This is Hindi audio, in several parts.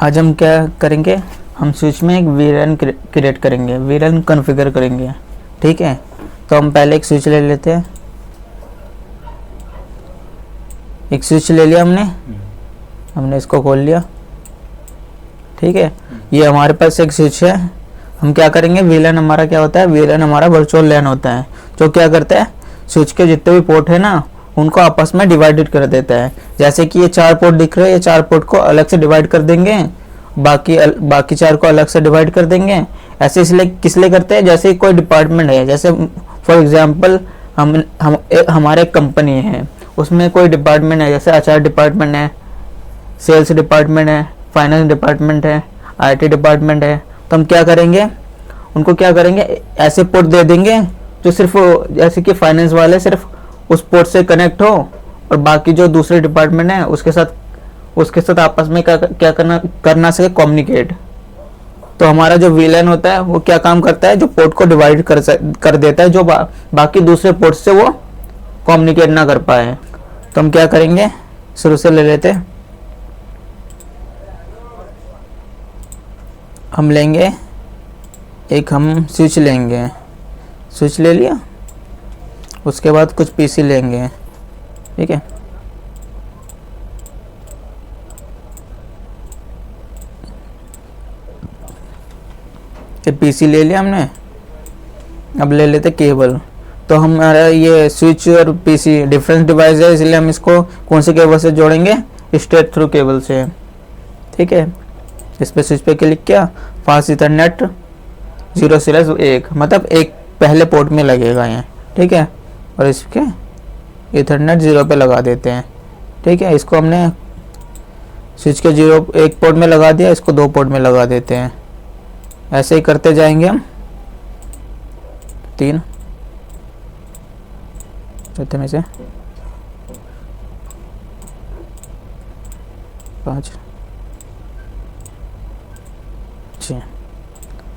आज हम क्या करेंगे, हम स्विच में एक वीलन क्रिएट करेंगे, वीलन कॉन्फ़िगर करेंगे। ठीक है, तो हम पहले एक स्विच ले लेते हैं। एक स्विच ले लिया हमने इसको खोल लिया। ठीक है, ये हमारे पास एक स्विच है। हम क्या करेंगे, वीलन हमारा क्या होता है, वीलन हमारा वर्चुअल लैन होता है, जो क्या करता है स्विच के जितने भी पोर्ट है ना उनको आपस में डिवाइडेड कर देता है। जैसे कि ये 4 पोर्ट दिख रहे हैं, ये 4 पोर्ट को अलग से डिवाइड कर देंगे, बाकी 4 को अलग से डिवाइड कर देंगे। ऐसे इसलिए किस लिए करते हैं, जैसे कोई डिपार्टमेंट है, जैसे फॉर एग्जांपल हमारे कंपनी है, उसमें कोई डिपार्टमेंट है, जैसे आचार डिपार्टमेंट है, सेल्स डिपार्टमेंट है, फाइनेंस डिपार्टमेंट है, IT डिपार्टमेंट है। तो हम क्या करेंगे, उनको क्या करेंगे, ऐसे पोर्ट दे देंगे जो सिर्फ जैसे कि फाइनेंस वाले सिर्फ उस पोर्ट से कनेक्ट हो, और बाकी जो दूसरे डिपार्टमेंट है उसके साथ आपस में क्या करना सके, कम्युनिकेट। तो हमारा जो वीलन होता है वो क्या काम करता है, जो पोर्ट को डिवाइड कर देता है, जो बाकी दूसरे पोर्ट से वो कम्युनिकेट ना कर पाए। तो हम क्या करेंगे, शुरू से ले लेते हैं। हम लेंगे एक, हम स्विच लेंगे, स्विच ले लिया। उसके बाद कुछ PC लेंगे। ठीक है, ये PC ले लिया हमने। अब ले लेते केबल। तो हमारा ये स्विच और PC डिफरेंस डिवाइस है, इसलिए हम इसको कौन से केबल से जोड़ेंगे, स्ट्रेट थ्रू केबल से। ठीक है, इस पे स्विच पे क्लिक किया, फास्ट इथरनेट 0/1, मतलब एक पहले पोर्ट में लगेगा ये। ठीक है, और इसके इथरनेट 0 पे लगा देते हैं। ठीक है, इसको हमने स्विच के 1 पोर्ट में लगा दिया, इसको 2 पोर्ट में लगा देते हैं। ऐसे ही करते जाएंगे हम। 3 चौथे में से 5 6।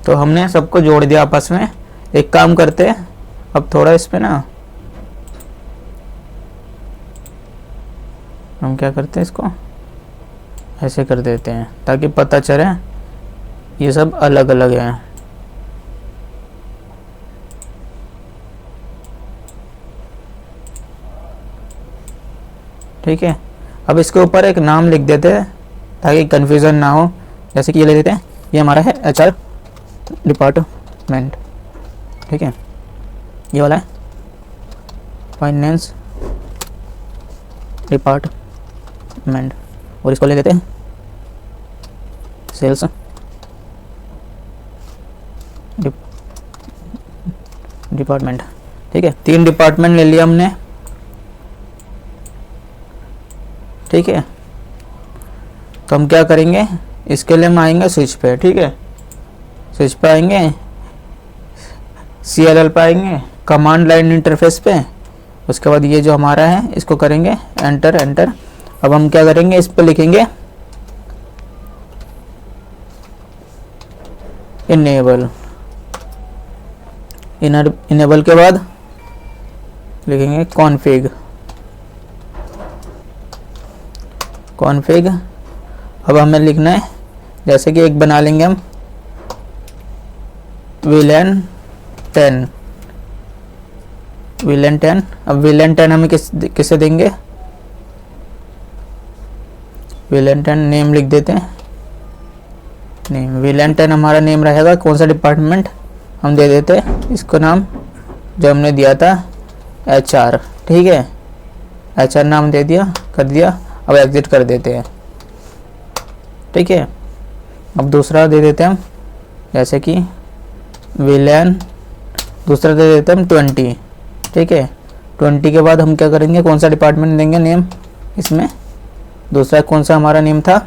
तो हमने सबको जोड़ दिया आपस में। एक काम करते हैं, अब थोड़ा इस पे ना हम क्या करते हैं, इसको ऐसे कर देते हैं ताकि पता चले ये सब अलग अलग है। ठीक है, अब इसके ऊपर एक नाम लिख देते हैं ताकि कंफ्यूजन ना हो। जैसे कि ये ले लेते हैं, ये हमारा है HR डिपार्टमेंट। ठीक है, ये वाला है फाइनेंस डिपार्टमेंट, और इसको ले लेते हैं सेल्स डिपार्टमेंट। ठीक है, 3 डिपार्टमेंट ले लिया हमने। ठीक है, तो हम क्या करेंगे, इसके लिए हम आएंगे स्विच पे। ठीक है, स्विच पे आएंगे, CLL पे आएंगे, कमांड लाइन इंटरफेस पे। उसके बाद ये जो हमारा है इसको करेंगे एंटर एंटर। अब हम क्या करेंगे, इस पे लिखेंगे इनेबल। इनेबल के बाद लिखेंगे कॉन्फ़िग। अब हमें लिखना है, जैसे कि एक बना लेंगे हम VLAN 10। अब VLAN 10 हमें किसे देंगे, VLAN 10 नेम लिख देते हैं। नेम VLAN 10 हमारा नेम रहेगा, कौन सा डिपार्टमेंट हम दे देते हैं इसको नाम जो हमने दिया था HR। ठीक है, HR नाम दे दिया, कर दिया। अब एग्जिट कर देते हैं। ठीक है, अब दूसरा दे देते हैं हम, जैसे कि VLAN दूसरा दे देते हैं हम 20। ठीक है, 20 के बाद हम क्या करेंगे, कौन सा डिपार्टमेंट देंगे नेम इसमें। दूसरा कौन सा हमारा नेम था,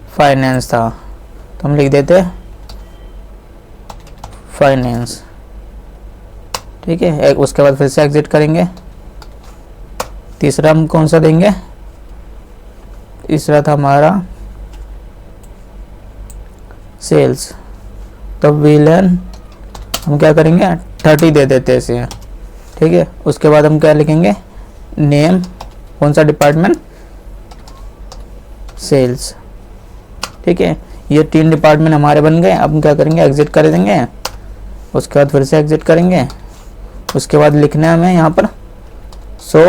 फाइनेंस था, तो हम लिख देते हैं फाइनेंस। ठीक है, उसके बाद फिर से एग्जिट करेंगे। तीसरा हम कौन सा देंगे, तीसरा था हमारा सेल्स। तो VLAN हम क्या करेंगे 30 दे देते हैं इसे। ठीक है, उसके बाद हम क्या लिखेंगे, नेम कौन सा डिपार्टमेंट, सेल्स। ठीक है, ये 3 डिपार्टमेंट हमारे बन गए। अब क्या करेंगे, एग्जिट कर देंगे, उसके बाद फिर से एग्जिट करेंगे। उसके बाद लिखना है हमें यहाँ पर सो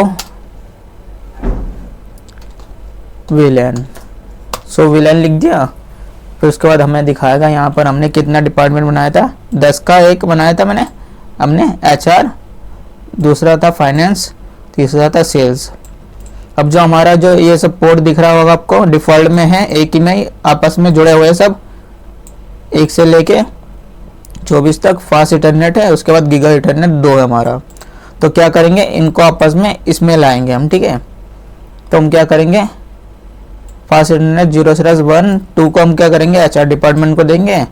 विलेन लिख दिया। फिर उसके बाद हमें दिखाएगा यहाँ पर हमने कितना डिपार्टमेंट बनाया था, 10 का एक बनाया था हमने HR, दूसरा था फाइनेंस, तीसरा था सेल्स। अब जो हमारा जो ये सब पोर्ट दिख रहा होगा आपको, डिफॉल्ट में है, एक ही में आपस में जुड़े हुए सब, 1 से लेके 24 तक फास्ट इंटरनेट है। उसके बाद गीगा इंटरनेट 2 है हमारा। तो क्या करेंगे, इनको आपस में इसमें लाएंगे हम, ठीक है। तो हम क्या करेंगे, फास्ट इंटरनेट 0/1 2 को हम क्या करेंगे, HR डिपार्टमेंट को देंगे,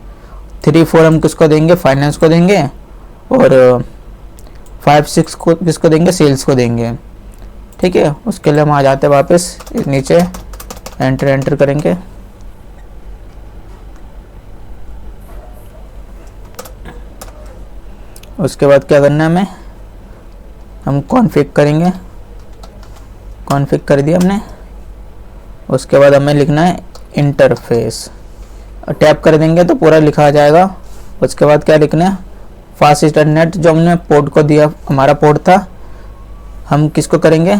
3 4 हम किसको देंगे, फाइनेंस को देंगे, और 5 6 को किसको देंगे, सेल्स को देंगे, ठीक है। उसके लिए हम आ जाते हैं वापस नीचे, एंटर करेंगे। उसके बाद क्या करना है हमें, हम कॉन्फ़िग करेंगे, कॉन्फ़िग कर दिया हमने। उसके बाद हमें लिखना है इंटरफेस, टैप कर देंगे तो पूरा लिखा आ जाएगा। उसके बाद क्या लिखना है, फास्ट इंटरनेट जो हमने पोर्ट को दिया, हमारा पोर्ट था, हम किसको करेंगे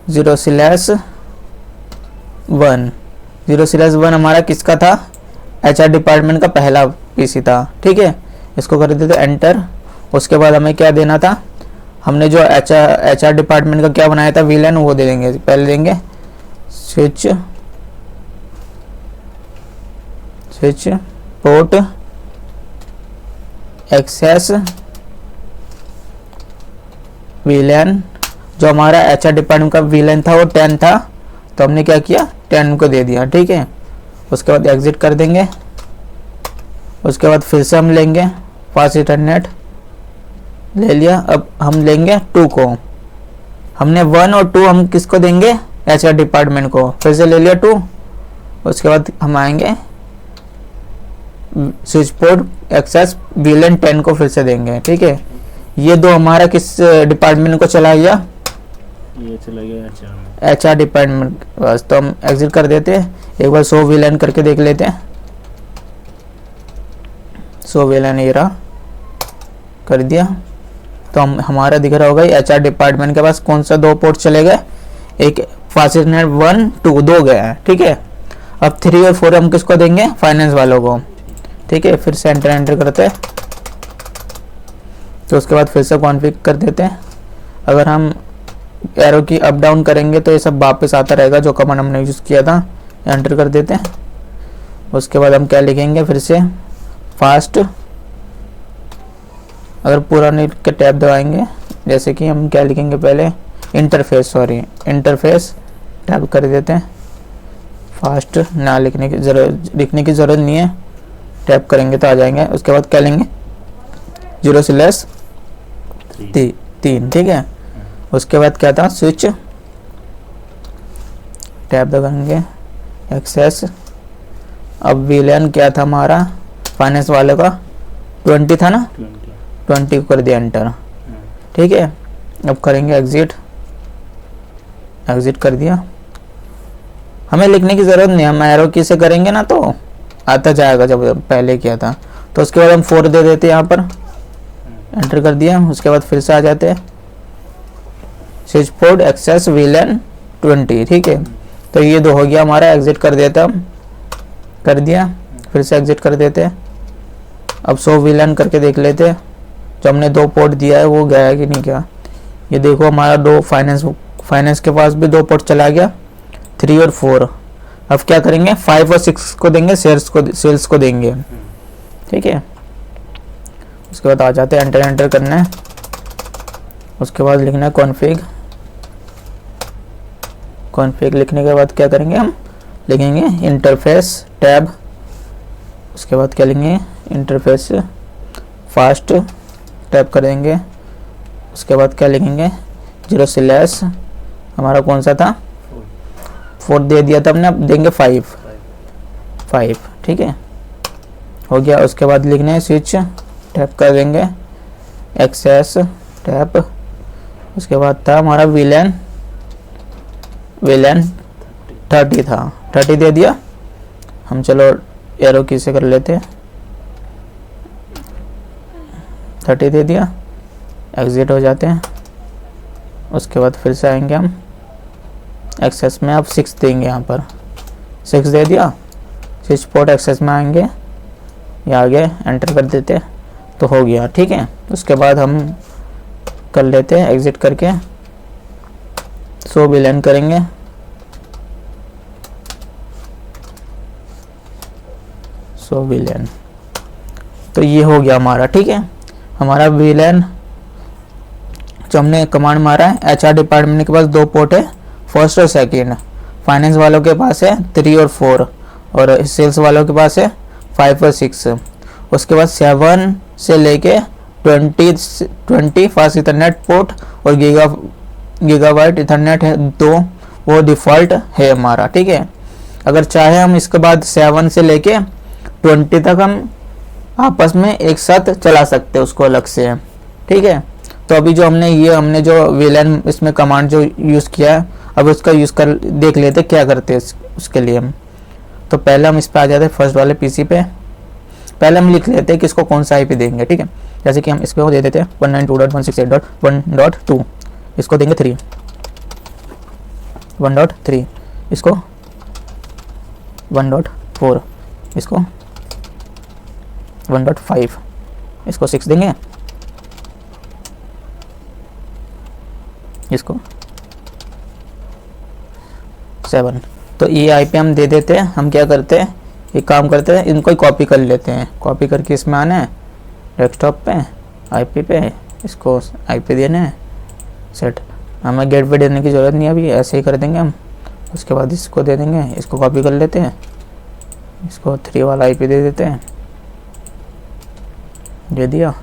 0/1 हमारा किसका था, HR डिपार्टमेंट का पहला PC था, ठीक है। इसको कर देते एंटर। उसके बाद हमें क्या देना था, हमने जो HR डिपार्टमेंट का क्या बनाया था VLAN, वो दे देंगे। पहले देंगे स्विच पोर्ट एक्सेस VLAN। जो हमारा HR डिपार्टमेंट का VLAN था वो 10 था, तो हमने क्या किया 10 को दे दिया, ठीक है। उसके बाद एग्जिट कर देंगे। उसके बाद फिर से हम लेंगे फास्ट इंटरनेट, ले लिया। अब हम लेंगे 2 को, हमने 1 और 2 हम किसको देंगे, HR डिपार्टमेंट को, फिर से ले लिया 2। उसके बाद हम आएंगे स्विच पोर्ट एक्सेस VLAN 10 को फिर से देंगे, ठीक है। ये 2 हमारा किस डिपार्टमेंट को चला गया, ये चला गया HR डिपार्टमेंट। बस तो हम एग्जिट कर देते हैं। एक बार सो VLAN करके देख लेते हैं। सो VLAN ये रहा, कर दिया। तो हमारा दिख रहा होगा HR डिपार्टमेंट के पास कौन सा 2 पोर्ट चले गए, एक फास्ट इंटरनेट 1 2 2 गए हैं, ठीक है। अब 3 और 4 हम किसको देंगे, फाइनेंस वालों को, ठीक है। फिर से एंटर करते हैं। तो उसके बाद फिर से कॉन्फ़िग कर देते हैं। अगर हम एरो की अप डाउन करेंगे तो ये सब वापस आता रहेगा जो कमांड हमने यूज़ किया था। एंटर कर देते हैं। उसके बाद हम क्या लिखेंगे, फिर से फास्ट, अगर पूरा नहीं के टैब दबाएंगे, जैसे कि हम क्या लिखेंगे पहले, इंटरफेस टैब कर देते हैं। फास्ट ना लिखने की ज़रूरत नहीं है, टैप करेंगे तो आ जाएंगे। उसके बाद क्या लेंगे 0/3, ठीक है। उसके बाद क्या था, स्विच टैब दबाएंगे, एक्सेस। अब VLAN क्या था हमारा, फाइनेंस वाले का 20 था ना, 20 को कर दिया एंटर, ठीक है। अब करेंगे एग्जिट कर दिया। हमें लिखने की ज़रूरत नहीं, हम एरो की से करेंगे ना तो आता जाएगा जब पहले किया था। तो उसके बाद हम 4 दे देते हैं, यहाँ पर एंटर कर दिया। उसके बाद फिर से आ जाते हैं स्विच पोर्ट एक्सेस VLAN 20, ठीक है। तो ये 2 हो गया हमारा, एग्जिट कर देता हम, कर दिया। फिर से एग्जिट कर देते हैं। अब सो VLAN करके देख लेते हैं, जो हमने 2 पोर्ट दिया है वो गया है कि नहीं गया। ये देखो हमारा 2 फाइनेंस के पास भी 2 पोर्ट चला गया, 3 और 4। अब क्या करेंगे, 5 और 6 को देंगे, सेल्स को देंगे, ठीक है। उसके बाद आ जाते हैं एंटर करना है। उसके बाद लिखना है कॉन्फ़िग लिखने के बाद क्या करेंगे, हम लिखेंगे इंटरफेस टैब। उसके बाद क्या लिखेंगे, इंटरफेस फास्ट टैप करेंगे। उसके बाद क्या लिखेंगे 0/ हमारा कौन सा था, 4 दे दिया था हमने, अब देंगे 5, ठीक है, हो गया। उसके बाद लिखना है स्विच टैप कर देंगे, एक्सेस टैप। उसके बाद था हमारा VLAN 30 था, 30 दे दिया हम। चलो एरो की से कर लेते हैं, 30 दे दिया, एग्जिट हो जाते हैं। उसके बाद फिर से आएंगे हम एक्सेस में, अब 6 देंगे यहाँ पर, 6 दे दिया, स्विच पोर्ट एक्सेस में आएंगे, ये आगे एंटर कर देते हैं तो हो गया। ठीक है, उसके बाद हम कर लेते हैं एग्जिट करके, शो VLAN करेंगे, शो VLAN, तो ये हो गया हमारा। ठीक है, हमारा VLAN जो हमने कमांड मारा है, HR डिपार्टमेंट के पास 2 पोर्ट है, फर्स्ट और सेकंड, फाइनेंस वालों के पास है 3 और 4, और सेल्स वालों के पास है 5 और 6। उसके बाद 7 से लेके 20 फास्ट इथरनेट पोर्ट और गीगाबाइट इथरनेट है 2, वो डिफ़ॉल्ट है हमारा। ठीक है, अगर चाहे हम इसके बाद 7 से लेके 20 तक हम आपस में एक साथ चला सकते हैं उसको अलग से। ठीक है, तो अभी जो हमने जो VLAN इसमें कमांड जो यूज़ किया है, अब उसका यूज़ कर देख लेते क्या करते हैं उसके लिए हम। तो पहले हम इस पे आ जाते हैं, फर्स्ट वाले PC पे पहले हम लिख लेते हैं कि इसको कौन सा IP देंगे। ठीक है, जैसे कि हम इसको दे देते हैं 192.168.1.2, इसको देंगे 3, 1.3, इसको 1.4, इसको 1.5, इसको 6 देंगे, इसको 7। तो ये IP हम दे देते हैं। हम क्या करते हैं, एक काम करते हैं, इनको ही कॉपी कर लेते हैं, कॉपी करके इसमें आना है डेस्कटॉप पे, IP पे, इसको IP देना है सेट। हमें गेटवे देने की ज़रूरत नहीं, अभी ऐसे ही कर देंगे हम। उसके बाद इसको दे देंगे, इसको कॉपी कर लेते हैं, इसको 3 वाला IP दे देते हैं, दे दिया।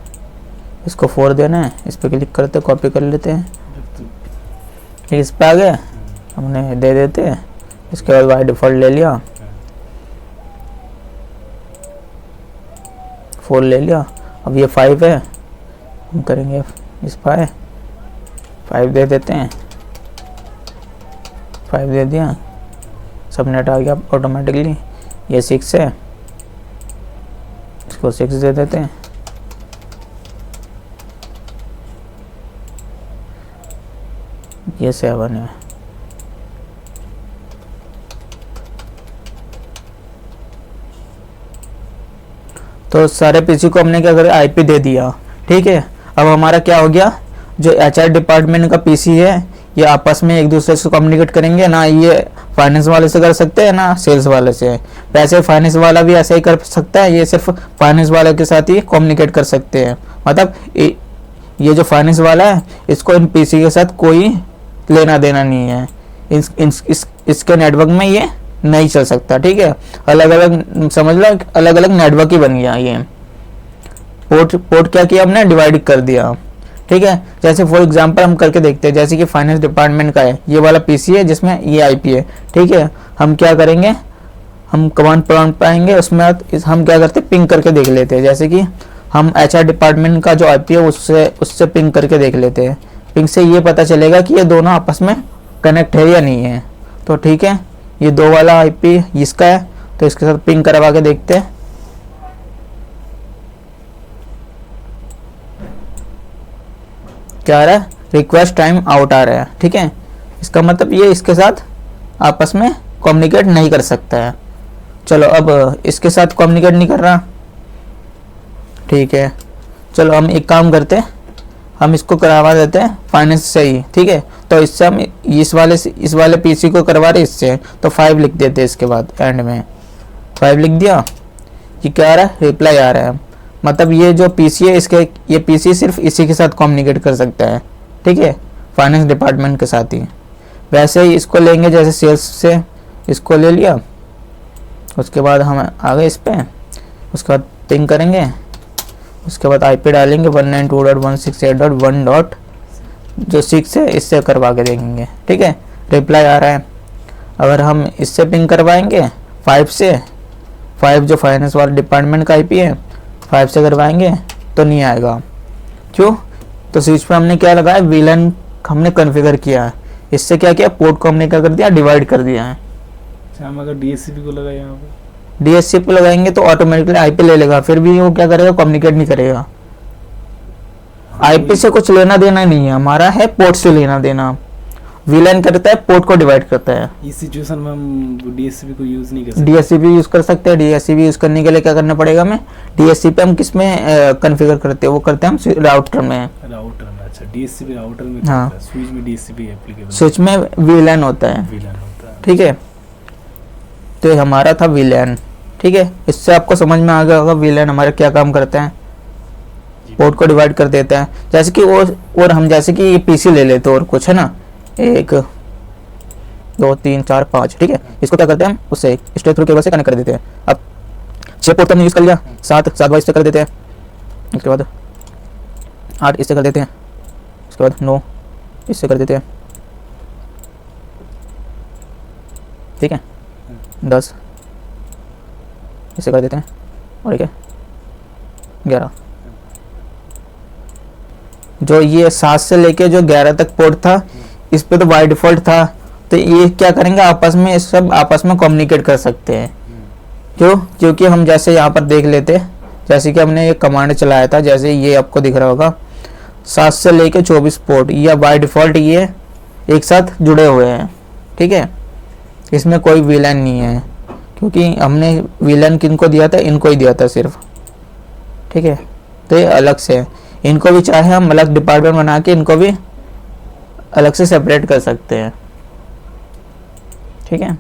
इसको 4 देना है, इस पर क्लिक करते कॉपी कर लेते हैं, इस पे आ गए, हमने दे देते हैं। इसके बाद बाय डिफ़ॉल्ट ले लिया, 4 ले लिया। अब ये 5 है, हम करेंगे इस पर 5 दे देते हैं, 5 दे दिया, सबनेट आ गया ऑटोमेटिकली। ये 6 है, इसको 6 दे देते हैं, ये 7 है। तो सारे PC को हमने क्या करा, IP दे दिया। ठीक है, अब हमारा क्या हो गया, जो HR डिपार्टमेंट का PC है, ये आपस में एक दूसरे से कम्युनिकेट करेंगे ना, ये फाइनेंस वाले से कर सकते हैं ना सेल्स वाले से। वैसे फाइनेंस वाला भी ऐसे ही कर सकता है, ये सिर्फ फाइनेंस वाले के साथ ही कम्युनिकेट कर सकते हैं। मतलब ये जो फाइनेंस वाला है, इसको इन PC के साथ कोई लेना देना नहीं है, इसके नेटवर्क में ये नहीं चल सकता। ठीक है, अलग अलग समझ लो, अलग अलग नेटवर्क ही बन गया। ये पोर्ट क्या किया हमने, डिवाइड कर दिया। ठीक है, जैसे फॉर एग्जांपल हम करके देखते हैं, जैसे कि फाइनेंस डिपार्टमेंट का है, ये वाला PC है जिसमें ये IP है। ठीक है, हम क्या करेंगे, हम कमांड प्रॉम्प्ट पाएंगे, उसमें हम क्या करते हैं, पिंग करके देख लेते हैं। जैसे कि हम HR डिपार्टमेंट का जो IP है उससे पिंग करके देख लेते हैं। पिंग से ये पता चलेगा कि ये दोनों आपस में कनेक्ट है या नहीं है। तो ठीक है, ये 2 वाला IP इसका है, तो इसके साथ पिंग करवा के देखते हैं। क्या आ रहा है, रिक्वेस्ट टाइम आउट आ रहा है। ठीक है, इसका मतलब ये इसके साथ आपस में कम्युनिकेट नहीं कर सकता है। चलो, अब इसके साथ कम्युनिकेट नहीं कर रहा। ठीक है, चलो हम एक काम करते हैं, हम इसको करवा देते हैं फाइनेंस से ही। ठीक है, तो इससे हम इस वाले PC को करवा रहे इससे, तो 5 लिख देते हैं। इसके बाद एंड में 5 लिख दिया। ये क्या आ रहा है, रिप्लाई आ रहा है। मतलब ये जो PC है, ये PC सिर्फ इसी के साथ कम्युनिकेट कर सकता है। ठीक है, फाइनेंस डिपार्टमेंट के साथ ही। वैसे ही इसको लेंगे, जैसे सेल्स से इसको ले लिया, उसके बाद हम आ गए इस पर, उसके बाद पिंग करेंगे, उसके बाद IP डालेंगे 192.168.1.6 है, इससे करवा के देखेंगे। ठीक है, रिप्लाई आ रहा है। अगर हम इससे पिंग करवाएंगे 5 से, 5 जो फाइनेंस वाला डिपार्टमेंट का IP है, 5 से करवाएंगे तो नहीं आएगा। क्यों, तो स्विच पे हमने क्या लगाया, VLAN हमने कॉन्फ़िगर किया है। इससे क्या किया, पोर्ट को हमने क्या कर दिया, डिवाइड कर दिया है। अच्छा, हम अगर DSCP को लगा यहाँ पे, डीएससी पे लगाएंगे तो ऑटोमेटिकली आईपी ले लेगा, फिर भी वो क्या करेगा, कम्युनिकेट नहीं करेगा। आईपी से कुछ लेना देना नहीं है, हमारा है पोर्ट से लेना देना। वीलैन करता है पोर्ट को डिवाइड करता है। इस सिचुएशन में हम DSCP को यूज नहीं कर सकते। डीएससीपी यूज कर सकते हैं। डीएससीपी यूज करने के लिए क्या करना पड़ेगा हमें, डीएससीपी हम किस में कॉन्फ़िगर करते हैं, वो करते हैं हम राउटर में। राउटर में, अच्छा DSCP राउटर में हाँ। करता है, स्विच में DSCP एप्लीकेबल, स्विच में वीलैन होता है, VLAN होता है। ठीक है। तो ये हमारा था वीलैन, ठीक है। इससे आपको समझ में आ गया होगा वीलैन हमारा क्या काम करता है, जी। पोर्ट को डिवाइड कर देता है। जैसे कि और हम जैसे कि ये पीसी ले लेते हैं और कुछ है ना, 1 2 3 4 5, ठीक है। इसको क्या करते हैं हम, उससे स्ट्रेट थ्रू केबल से कनेक्ट कर देते हैं। अब 6 पोर्ट हमने यूज़ कर लिया, 7 बार इससे कर देते हैं, उसके बाद 8 इससे कर देते हैं, उसके बाद 9 इससे कर देते हैं, ठीक है। 10 इससे कर देते हैं, और एक है 11। जो ये 7 से लेके जो 11 तक पोर्ट था, इस पे तो बाय डिफॉल्ट था, तो ये क्या करेंगे आपस में, सब आपस में कम्युनिकेट कर सकते हैं। क्योंकि हम जैसे यहाँ पर देख लेते, जैसे कि हमने ये कमांड चलाया था, जैसे ये आपको दिख रहा होगा 7 से लेके 24 पोर्ट, या बाय डिफॉल्ट ये एक साथ जुड़े हुए हैं, ठीक है। इसमें कोई वीलैन नहीं है, क्योंकि हमने वीलैन किनको दिया था, इनको ही दिया था सिर्फ, ठीक है। तो ये अलग से है, इनको भी चाहे हम अलग डिपार्टमेंट बना के इनको भी अलग से सेपरेट कर सकते हैं, ठीक है।